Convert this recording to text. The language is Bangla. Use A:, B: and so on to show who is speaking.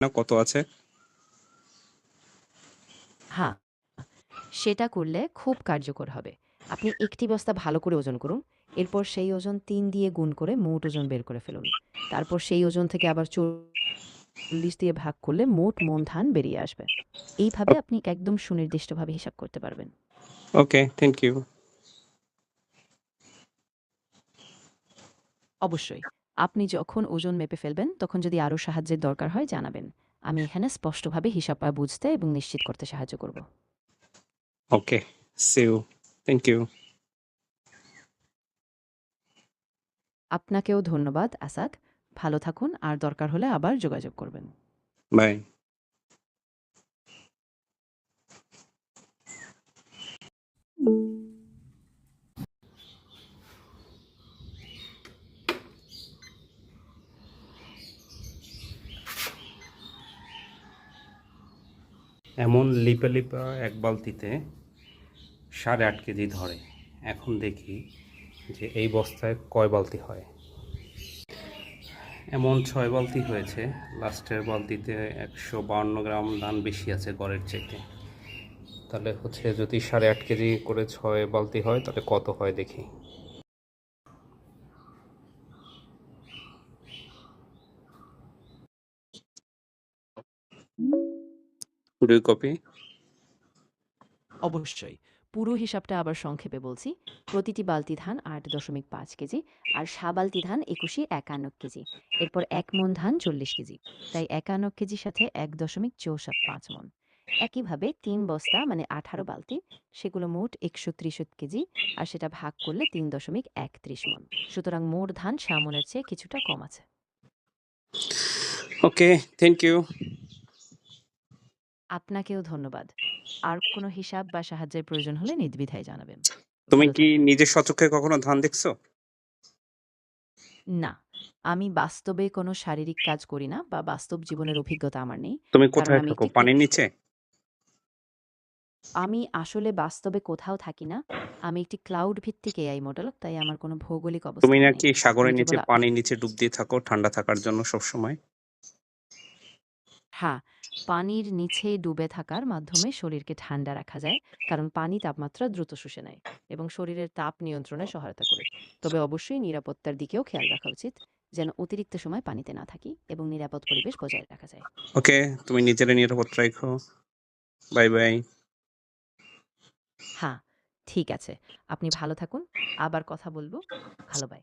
A: না কত আছে?
B: হ্যাঁ, সেটা করলে খুব কার্যকর হবে। আপনি একটি বস্তা ভালো করে ওজন করুন। এরপর সেই ওজন ৩ দিয়ে গুণ করে মোট ওজন বের করে ফেলুন। তারপর সেই ওজন থেকে আবার ৪০ দিয়ে ভাগ করলে মোট মন ধান বেরিয়ে আসবে। এইভাবে আপনি একদম সুনির্দিষ্টভাবে হিসাব করতে পারবেন।
A: ওকে, থ্যাংক ইউ।
B: অবশ্যই। আপনি যখন ওজন মেপে ফেলবেন, তখন যদি আরও সাহায্যের দরকার হয় জানাবেন। আমি এখানে স্পষ্টভাবে হিসাব বুঝতে এবং নিশ্চিত করতে সাহায্য করব।
A: Okay, see you. Thank you.
B: আপনাকেও ধন্যবাদ আসাদ। ভালো থাকুন আর দরকার হলে আবার যোগাযোগ করবেন।
A: বাই। এমন লিপা লিপা এক বালতিতে 8.5 কেজি ধরে। এখন দেখি যে এই বস্তায় কয় বালতি হয়। এমন 6 বালতি হয়েছে। লাস্টের বালতিতে 152 গ্রাম ধান বেশি আছে গড়ের চাইতে। তাহলে হচ্ছে যদি 8.5 কেজি করে 6 বালতি হয় তাহলে কত হয় দেখি। Do you copy?
B: অবশ্যই। পুরো হিসাবটা আবার সংক্ষেপে বলছি। প্রতিটি বালতি ধান ৮.৫ কেজি, আর বালতি ধান ২১51 কেজি। এরপর ১ মণ ধান ৪০ কেজি। তাই ৫১ কেজির সাথে ১.৪৫ মণ। একইভাবে ৩ বস্তা মানে ১৮ বালতি, সেগুলো মোট ১৩০ কেজি, আর সেটা ভাগ করলে ৩.৩১ মণ। সুতরাং মোট ধান মণের চেয়ে কিছুটা কম আছে।
A: ওকে, থ্যাংক ইউ।
B: আপনাকেও ধন্যবাদ। আর কোনো হিসাব বা সাহায্যের প্রয়োজন হলে নির্দ্বিধায় জানাবেন।
A: তুমি
B: ভালো
A: কি
B: থাকবেন।
A: নিজের স্বচক্ষে কখনো ধান দেখছো?
B: না, আমি বাস্তবে কোনো শারীরিক কাজ করি না বা বাস্তব জীবনের অভিজ্ঞতা আমার নেই।
A: তুমি
B: কারণ
A: কোথায়
B: আমি
A: থাকো?
B: একটি
A: পানির নিচে?
B: আমি আসলে বাস্তবে কোথাও থাকি না। আমি একটি ক্লাউড ভিত্তিক এআই মডেল, তাই আমার কোনো ভৌগোলিক
A: তুমি
B: অবস্থান নেই।
A: নাকি
B: আমি
A: সাগরের নিচে
B: কেবল
A: পানির নিচে ডুব দিয়ে থাকো ঠান্ডা থাকার জন্য সবসময়?
B: হ্যাঁ, পানির নিচে ডুবে থাকার মাধ্যমে শরীরকে ঠান্ডা রাখা যায়। কারণ পানি তাপমাত্রা দ্রুত শুষে নেয় এবং শরীরের তাপ নিয়ন্ত্রণে সহায়তা করে। তবে অবশ্যই নিরাপত্তার দিকেও খেয়াল রাখা উচিত, যেন অতিরিক্ত সময় পানিতে না থাকি এবং নিরাপদ পরিবেশ বজায় রাখা যায়।
A: ওকে, তুমি নিজেরে নিরাপদ রাইখো। By, by.
B: হ্যাঁ, ঠিক আছে। আপনি ভালো থাকুন। আবার কথা বলব। ভালো বাই।